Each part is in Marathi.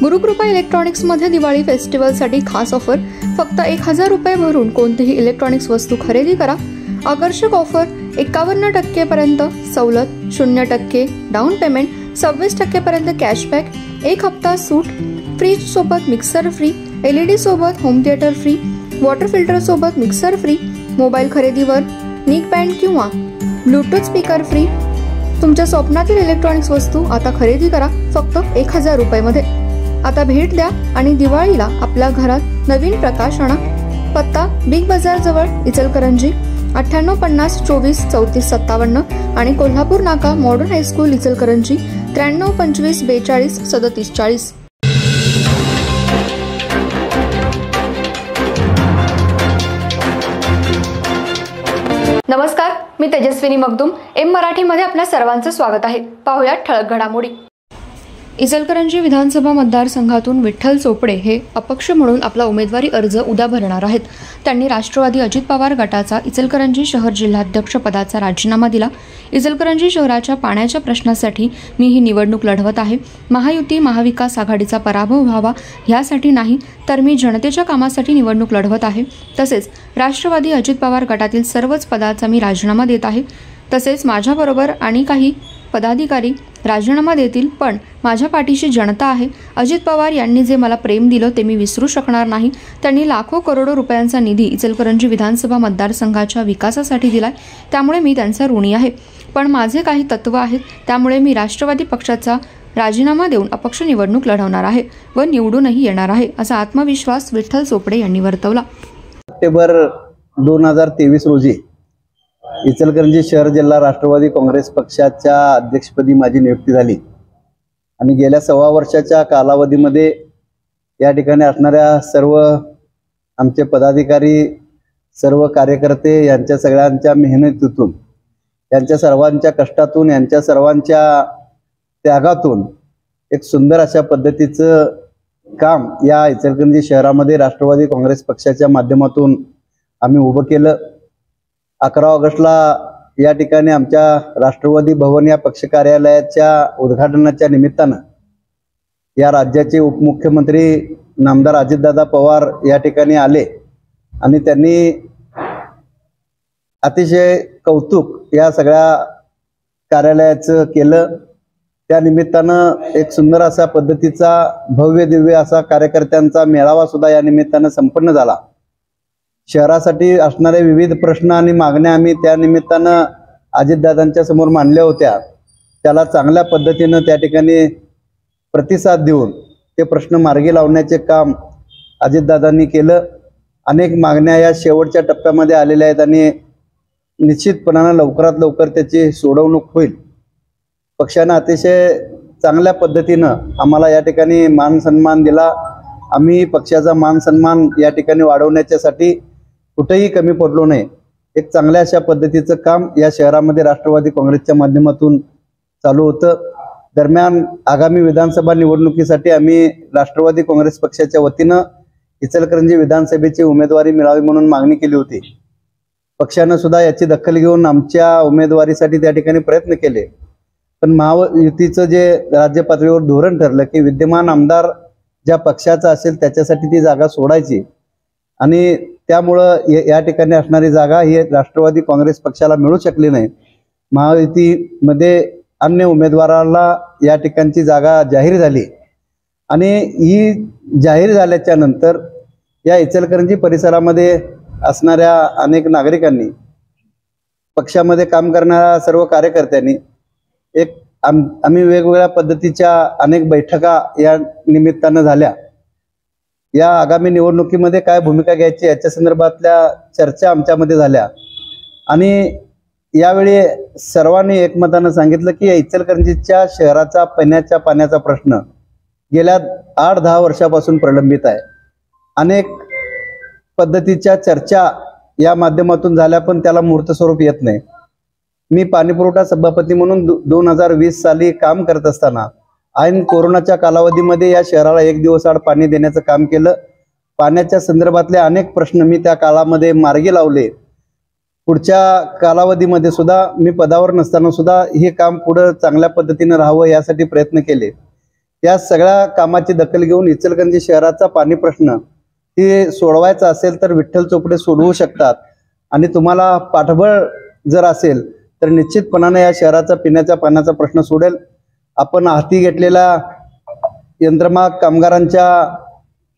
गुरुकृपा इलेक्ट्रॉनिक्समध्ये दिवाळी फेस्टिवलसाठी खास ऑफर. फक्त 1000 रुपये भरून कोणतीही इलेक्ट्रॉनिक्स वस्तू खरेदी करा. आकर्षक ऑफर 51% पर्यंत सवलत, 0% डाऊन पेमेंट, 26% पर्यंत कॅशबॅक, 1 हप्ता सूट, फ्रीज सोबत मिक्सर फ्री, LED सोबत home theatre free, water filter सोबत मिक्सर फ्री, मोबाईल खरेदीवर निक बँड किंवा ब्लूटूथ स्पीकर फ्री. तुमच्या स्वप्नातील इलेक्ट्रॉनिक्स वस्तू आता खरेदी करा फक्त 1000 रुपयामध्ये. आता भेट द्या आणि दिवाळीला आपल्या घरात नवीन प्रकाश आणा. पत्ता बिग बाजार जवळ इचलकरंजी 9850 24 34 57 आणि कोल्हापूर नाका मॉडर्न हायस्कूल इचलकरंजी 93 25 42 37 40. नमस्कार, मी तेजस्विनी मगदूम. एम मराठीमध्ये आपल्या सर्वांचं स्वागत आहे. पाहुयात ठळक घडामोडी. इचलकरंजी विधानसभा मतदारसंघातून विठ्ठल चोपडे हे अपक्ष म्हणून आपला उमेदवारी अर्ज उद्या भरणार आहेत. त्यांनी राष्ट्रवादी अजित पवार गटाचा इचलकरंजी शहर जिल्हाध्यक्ष पदाचा राजीनामा दिला. इचलकरंजी शहराच्या पाण्याच्या प्रश्नासाठी मी ही निवडणूक लढवत आहे. महायुती महाविकास आघाडीचा पराभव व्हावा यासाठी नाही, तर मी जनतेच्या कामासाठी निवडणूक लढवत आहे. तसेच राष्ट्रवादी अजित पवार गटातील सर्वच पदाचा मी राजीनामा देत आहे. तसेच माझ्याबरोबर आणि काही पदाधिकारी राजीनामा देतील, पण माझ्या पाठीशी जनता आहे. अजित पवार यांनी जे मला प्रेम दिलं ते मी विसरू शकणार नाही. त्यांनी लाखो करोडो रुपयांचा निधी इचलकरंजी विधानसभा मतदारसंघाच्या विकासासाठी दिलाय, त्यामुळे मी त्यांचा ऋणी आहे. पण माझे काही तत्व आहेत, त्यामुळे मी राष्ट्रवादी पक्षाचा राजीनामा देऊन अपक्ष निवडणूक लढवणार आहे व निवडूनही येणार आहे, असा आत्मविश्वास विठ्ठल चोपडे यांनी वर्तवला. सप्टेंबर 2023 रोजी इचलकरंजी शहर जिल्हा राष्ट्रवादी काँग्रेस पक्षाच्या अध्यक्षपदी माझी नियुक्ती झाली आणि गेल्या 1.25 वर्षाच्या कालावधीमध्ये या ठिकाणी असणाऱ्या सर्व आमचे पदाधिकारी, सर्व कार्यकर्ते यांच्या सगळ्यांच्या मेहनतीतून, यांच्या सर्वांच्या कष्टातून, यांच्या सर्वांच्या त्यागातून एक सुंदर अशा पद्धतीचं काम या इचलकरंजी शहरामध्ये राष्ट्रवादी काँग्रेस पक्षाच्या माध्यमातून आम्ही उभं केलं. 11 ऑगस्टला या ठिकाणी आमच्या राष्ट्रवादी भवन या पक्ष कार्यालयाच्या उद्घाटनाच्या निमित्तानं या राज्याचे उपमुख्यमंत्री नामदार अजितदादा पवार या ठिकाणी आले आणि त्यांनी अतिशय कौतुक या सगळ्या कार्यालयाचं केलं. त्या निमित्तानं एक सुंदर असा पद्धतीचा भव्य दिव्य असा कार्यकर्त्यांचा मेळावा सुद्धा या निमित्तानं संपन्न झाला. शहरासाठी असणारे विविध प्रश्न आणि मागण्या आम्ही त्या निमित्तानं अजितदादांच्या समोर मांडल्या होत्या. त्याला चांगल्या पद्धतीनं त्या ठिकाणी प्रतिसाद देऊन ते प्रश्न मार्गी लावण्याचे काम अजितदादांनी केलं. अनेक मागण्या या शेवटच्या टप्प्यामध्ये आलेल्या आहेत आणि निश्चितपणानं लवकरात लवकर त्याची सोडवणूक होईल. पक्षानं अतिशय चांगल्या पद्धतीनं आम्हाला या ठिकाणी मान सन्मान दिला. आम्ही पक्षाचा मान सन्मान या ठिकाणी वाढवण्याच्यासाठी कुठेही कमी पडलो नाही. एक चांगल्या अशा पद्धतीचं काम या शहरामध्ये राष्ट्रवादी काँग्रेसच्या माध्यमातून चालू होतं. दरम्यान आगामी विधानसभा निवडणुकीसाठी आम्ही राष्ट्रवादी काँग्रेस पक्षाच्या वतीनं इचलकरंजी विधानसभेची उमेदवारी मिळावी म्हणून मागणी केली होती. पक्षानं सुद्धा याची दखल घेऊन आमच्या उमेदवारीसाठी त्या ठिकाणी प्रयत्न केले. पण महायुतीचं जे राज्य पातळीवर धोरण ठरलं की विद्यमान आमदार ज्या पक्षाचा असेल त्याच्यासाठी ती जागा सोडायची आणि त्यामुळं या ठिकाणी असणारी जागा ही राष्ट्रवादी काँग्रेस पक्षाला मिळू शकली नाही. महायुतीमध्ये अन्य उमेदवाराला या ठिकाणची जागा जाहीर झाली आणि ही जाहीर झाल्याच्या नंतर या इचलकरंजी परिसरामध्ये असणाऱ्या अनेक नागरिकांनी, पक्षामध्ये काम करणाऱ्या सर्व कार्यकर्त्यांनी एक आम्ही वेगवेगळ्या पद्धतीच्या अनेक बैठका या निमित्तानं झाल्या. या आगामी निवडणुकीमध्ये काय भूमिका घ्यायची याच्या संदर्भातल्या चर्चा आमच्यामध्ये झाल्या आणि यावेळी सर्वांनी एकमतानं सांगितलं की या इचलकरंजीच्या शहराचा पिण्याच्या पाण्याचा प्रश्न गेल्या 8-10 वर्षापासून प्रलंबित आहे. अनेक पद्धतीच्या चर्चा या माध्यमातून झाल्या, पण त्याला मूर्त स्वरूप येत नाही. मी पाणीपुरवठा सभापती म्हणून 2020 साली काम करत असताना ऐन कोरोनाच्या कालावधीमध्ये या शहराला 1 दिवस आड पाणी देण्याचं काम केलं. पाण्याच्या संदर्भातले अनेक प्रश्न मी त्या काळामध्ये मार्गी लावले. पुढच्या कालावधीमध्ये सुद्धा मी पदावर नसताना सुद्धा हे काम पुढे चांगल्या पद्धतीने राहावं यासाठी प्रयत्न केले. या सगळ्या कामाची दखल घेऊन इचलकरंजी शहराचा पाणी प्रश्न हे सोडवायचा असेल तर विठ्ठल चोपडे सोडवू शकतात आणि तुम्हाला पाठबळ जर असेल तर निश्चितपणाने या शहराचा पिण्याच्या पाण्याचा प्रश्न सोडेल। आपण हाती घेतलेला यंत्रमाग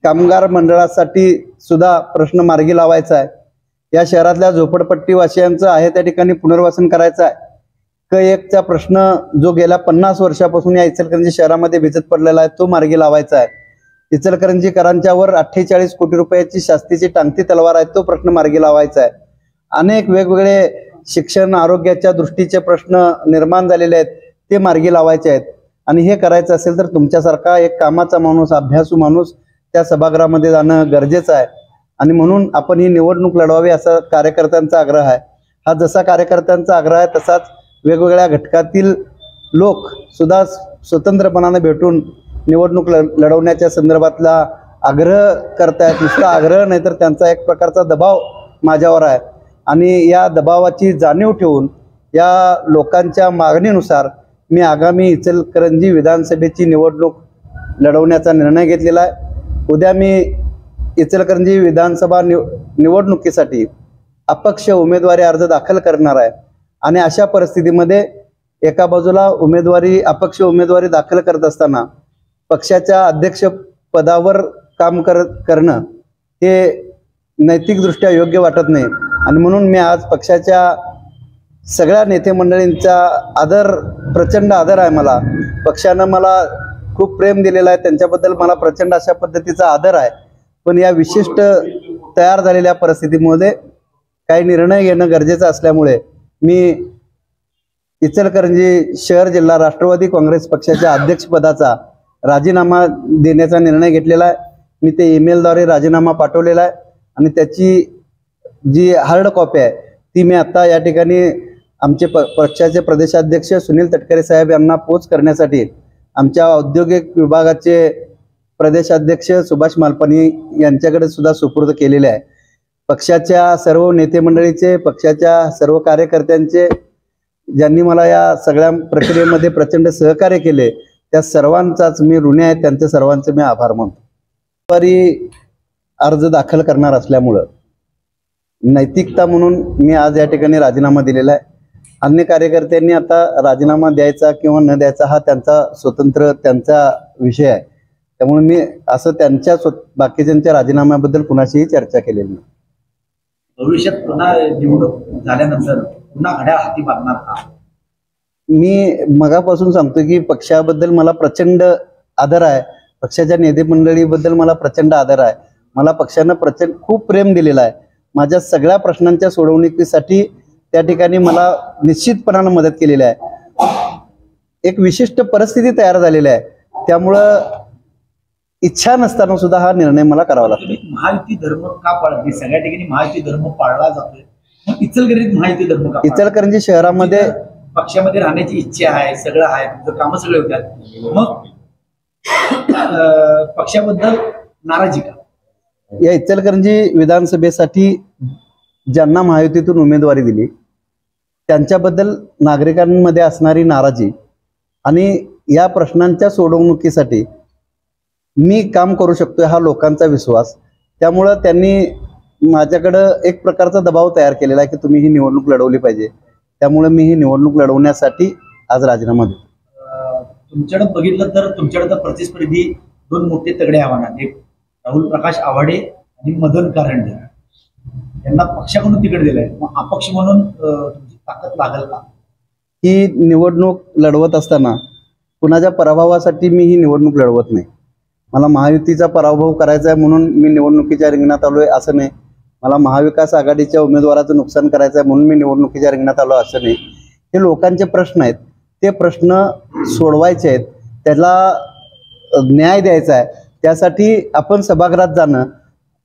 कामगार मंडळासाठी सुद्धा प्रश्न मार्गी लावायचा आहे। या शहरातल्या झोपडपट्टी वासियांचं आहे त्या ठिकाणी पुनर्वसन करायचं आहे। क1चा प्रश्न जो गेल्या 50 वर्षापासून या इचलकरंजी शहरामध्ये भिजत पडलेला आहे तो मार्गी लावायचा आहे। इचलकरंजीकरांच्यावर 48 कोटी रुपयाची शास्तीची टांगती तलवार आहे तो प्रश्न मार्गी लावायचा आहे। अनेक वेगवेगळे शिक्षण आरोग्याच्या दृष्टीचे प्रश्न निर्माण झालेले आहेत ते मार्गी लावायचे आहेत आणि हे करायचं असेल तर तुमच्यासारखा एक कामाचा माणूस अभ्यासू माणूस त्या सभागृहामध्ये जाणं गरजेचं आहे आणि म्हणून आपण ही निवडणूक लढवावी असा कार्यकर्त्यांचा आग्रह आहे। हा जसा कार्यकर्त्यांचा आग्रह आहे तसाच वेगवेगळ्या घटकातील लोक सुद्धा स्वतंत्रपणाने भेटून निवडणूक लढवण्याच्या संदर्भातला आग्रह करतायत। नुसता आग्रह नाही तर त्यांचा एक प्रकारचा दबाव माझ्यावर आहे आणि या दबावाची जाणीव ठेवून या लोकांच्या मागणीनुसार मी आगामी इचलकरंजी विधानसभेची निवडणूक लढवण्याचा निर्णय घेतलेला आहे। उद्या मी इचलकरंजी विधानसभा निवडणुकीसाठी अपक्ष उमेदवारी अर्ज दाखल करणार आहे आणि अशा परिस्थितीमध्ये एका बाजूला अपक्ष उमेदवारी दाखल करत असताना पक्षाच्या अध्यक्ष पदावर काम करणं हे नैतिकदृष्ट्या योग्य वाटत नाही आणि म्हणून मी आज पक्षाच्या सगळ्या नेते मंडळींचा प्रचंड आदर आहे। मला पक्षानं मला खूप प्रेम दिलेलं आहे, त्यांच्याबद्दल मला प्रचंड अशा पद्धतीचा आदर आहे। पण या विशिष्ट तयार झालेल्या परिस्थितीमध्ये काही निर्णय घेणं गरजेचं असल्यामुळे मी इचलकरंजी शहर जिल्हा राष्ट्रवादी काँग्रेस पक्षाच्या अध्यक्षपदाचा राजीनामा देण्याचा निर्णय घेतलेला आहे। मी ते ईमेलद्वारे राजीनामा पाठवलेला आहे आणि त्याची जी हार्ड कॉपी आहे ती मी आता या ठिकाणी आमचे पक्षाचे प्रदेशाध्यक्ष सुनील तटकरे साहेब यांना पोच करण्यासाठी आमच्या औद्योगिक विभागाचे प्रदेशाध्यक्ष सुभाष मालपानी यांच्याकडे सुद्धा सुपूर्द केलेले आहे। पक्षाच्या सर्व नेते मंडळीचे पक्षाच्या सर्व कार्यकर्त्यांचे ज्यांनी मला या सगळ्या प्रक्रियेमध्ये प्रचंड सहकार्य केले त्या सर्वांचाच मी ऋणी आहे, त्यांचे सर्वांचे मी आभार मानतो। अर्ज दाखल करणार असल्यामुळं नैतिकता म्हणून मी आज या ठिकाणी राजीनामा दिलेला आहे। अन्य कार्यकर्त्यांनी आता राजीनामा द्यायचा किंवा न द्यायचा हा त्यांचा विषय आहे, त्यामुळे मी असं बाकीच्यांच्या राजीनाम्याबद्दल कुणाशीही चर्चा केलेली नाही। भविष्यात पुन्हा निवडणूक झाल्यानंतर पुन्हा घड्याळ हाती बांधणार का? मी मगापासून सांगतो की पक्षाबद्दल मला प्रचंड आदर आहे, पक्षाच्या नेते मंडळीबद्दल मला प्रचंड आदर आहे। मला पक्षानं खूप प्रेम दिलेलं आहे। माझ्या सगळ्या प्रश्नांच्या सोडवणुकीसाठी त्या ठिकाणी मला निश्चितपणाने मदत केलेली आहे। एक विशिष्ट परिस्थिती तयार झालेली आहे, त्यामुळं इच्छा नसताना सुद्धा हा निर्णय मला करावा लागतो। महायुती धर्म का पाळते? सगळ्या ठिकाणी महायुती धर्म पाळला जातोय, मग इचलकरंजीत महायुती धर्म का? इचलकरंजी शहरामध्ये पक्षामध्ये राहण्याची इच्छा आहे, सगळं आहे, तुमचं कामं सगळे होतात, मग पक्षाबद्दल नाराजी का? या इचलकरंजी विधानसभेसाठी ज्यांना महायुतीतून उमेदवारी दिली त्यांच्याबद्दल नागरिकांमध्ये असणारी नाराजी आणि या प्रश्नांच्या सोडवणुकीसाठी मी काम करू शकतोय हा लोकांचा विश्वास, त्यामुळं त्यांनी माझ्याकडं एक प्रकारचा दबाव तयार केलेला आहे की तुम्ही ही निवडणूक लढवली पाहिजे, त्यामुळे मी ही निवडणूक लढवण्यासाठी आज राजीनामा देतो। तुमच्याकडे बघितलं तर तुमच्याकडे प्रतिस्पर्धी दोन मोठे तगडे आव्हान, एक राहुल प्रकाश आवाडे आणि मदन कारंडे, यांना पक्षाकडून तिकीट दिलंय, मग अपक्ष म्हणून तुमची ताकद लागेल का? ही निवडणूक लढवत असताना कुणाच्या पराभवासाठी मी ही निवडणूक लढवत नाही। मला महायुतीचा पराभव करायचा आहे म्हणून मी निवडणुकीच्या रिंगणात आलोय असं नाही, मला महाविकास आघाडीच्या उमेदवाराचं नुकसान करायचं आहे म्हणून मी निवडणुकीच्या रिंगणात आलो असं नाही। हे लोकांचे प्रश्न आहेत, ते प्रश्न सोडवायचे आहेत, त्याला न्याय द्यायचा आहे, त्यासाठी आपण सभागृहात जाणं,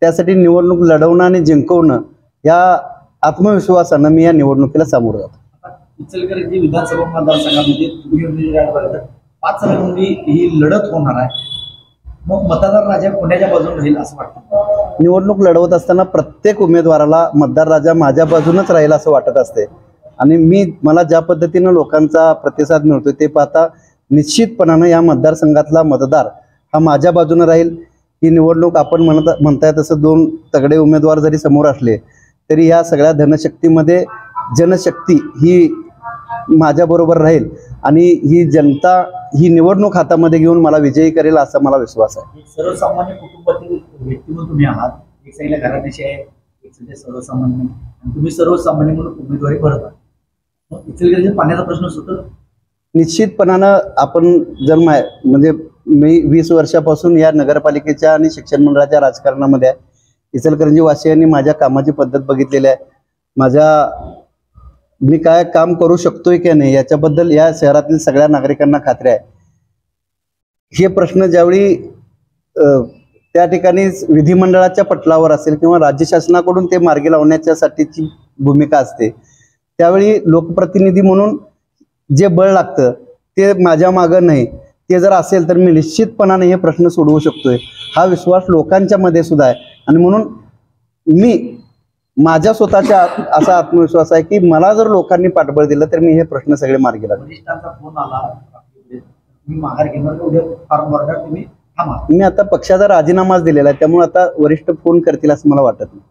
त्यासाठी निवडणूक लढवणं आणि जिंकवणं या आत्मविश्वासानं मी या निवडणुकीला सामोरं जातो। इचलकरंजी विधानसभा मतदारसंघामध्ये तुम्ही 5 रंगी ही लढत होणार आहे, मग मतदार राजा कोणाच्या बाजूने राहील असं वाटतं? निवडणूक लढवत असताना प्रत्येक उमेदवाराला मतदार राजा माझ्या बाजूनच राहील असं वाटत असते आणि मला ज्या पद्धतीनं लोकांचा प्रतिसाद मिळतोय ते पाहता निश्चितपणानं या मतदारसंघातला मतदार हा माझ्या बाजूने राहील. ही निवडणूक आपण म्हणताय तसं दोन तगडे उमेदवार जरी समोर असले तरी या सगळ्या धनशक्तीमध्ये जनशक्ती ही माझ्याबरोबर राहील आणि ही जनता ही निवडणूक हातामध्ये घेऊन मला विजयी करेल असा मला विश्वास आहे. सर्वसामान्य कुटुंबातील व्यक्ती म्हणून तुम्ही आहात. एक साईडला घराण्याशी आहे, एक साईडला सर्वसामान्य, आणि तुम्ही सर्वसामान्य म्हणून उमेदवारी भरत आहात. मग इचलकरंजी पाण्याचा प्रश्न सुटतो. निश्चितपणानं आपण जर म्हणजे मी 20 वर्षापासून या नगरपालिकेच्या आणि शिक्षण मंडळाच्या राजकारणामध्ये आहे. इचलकरंजी वासियांनी माझ्या कामाची पद्धत बघितलेली आहे. मी काय काम करू शकतोय की नाही याच्याबद्दल या शहरातील सगळ्या नागरिकांना खात्री आहे. हे प्रश्न ज्यावेळी त्या ठिकाणी विधिमंडळाच्या पटलावर असेल किंवा राज्य शासनाकडून ते मार्गी लावण्याच्यासाठीची भूमिका असते, त्यावेळी लोकप्रतिनिधी म्हणून जे बळ लागतं ते माझ्या मागं नाही. ते जर असेल तर मी निश्चितपणाने हे प्रश्न सोडवू शकतोय हा विश्वास लोकांच्या मध्ये सुद्धा आहे. आणि म्हणून मी माझ्या स्वतःच्या असा आत्मविश्वास आहे की मला जर लोकांनी पाठबळ दिलं तर मी हे प्रश्न सगळे मार्गी लागेल. वरिष्ठांचा फोन आला, तुम्ही माघार घेणार का, उद्या फॉर्म भरणार तुम्ही थांबा? मी आता पक्षाचा राजीनामाच दिलेला आहे, त्यामुळे आता वरिष्ठ फोन करतील असं मला वाटत नाही.